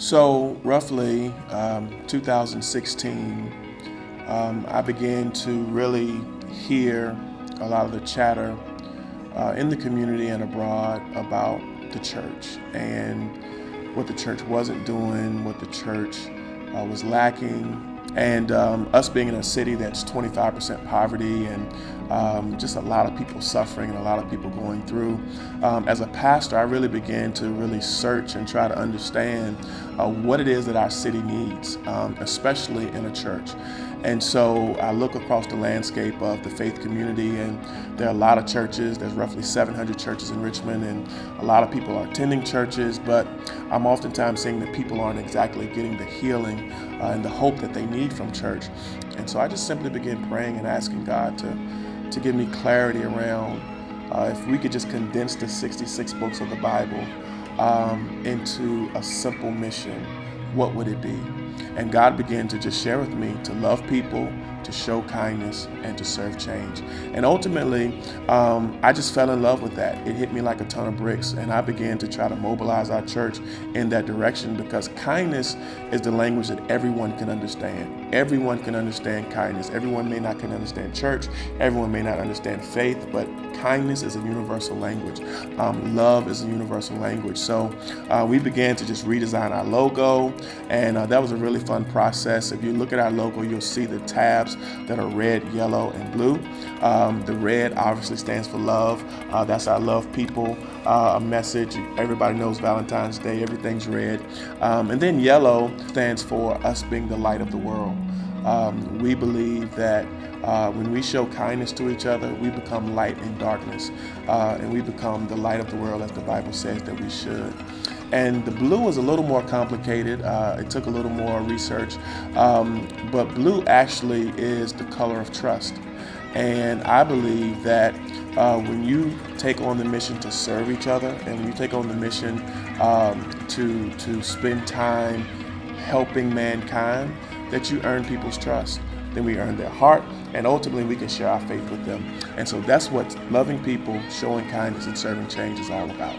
So roughly 2016, I began to really hear a lot of the chatter in the community and abroad about the church and what the church wasn't doing, what the church was lacking, and us being in a city that's 25% poverty and just a lot of people suffering and a lot of people going through. As a pastor, I really began to really search and try to understand what it is that our city needs, especially in a church. And so I look across the landscape of the faith community, and there are a lot of churches. There's roughly 700 churches in Richmond, and a lot of people are attending churches, but I'm oftentimes seeing that people aren't exactly getting the healing and the hope that they need from church. And so I just simply began praying and asking God to give me clarity around if we could just condense the 66 books of the Bible into a simple mission, what would it be? And God began to just share with me to love people, to show kindness, and to serve change. And ultimately, I just fell in love with that. It hit me like a ton of bricks, and I began to try to mobilize our church in that direction, because kindness is the language that everyone can understand. Everyone can understand kindness. Everyone may not can understand church. Everyone may not understand faith, but kindness is a universal language. Love is a universal language. So we began to just redesign our logo, and that was a really fun process. If you look at our logo, you'll see the tabs that are red, yellow, and blue. The red obviously stands for love. That's our love people message. Everybody knows Valentine's Day, everything's red. And then yellow stands for us being the light of the world. We believe that when we show kindness to each other, we become light in darkness, and we become the light of the world, as the Bible says that we should. And the blue is a little more complicated. It took a little more research, but blue actually is the color of trust. And I believe that when you take on the mission to serve each other, and when you take on the mission to spend time helping mankind, that you earn people's trust. Then we earn their heart, and ultimately we can share our faith with them. And so that's what loving people, showing kindness, and serving change is all about.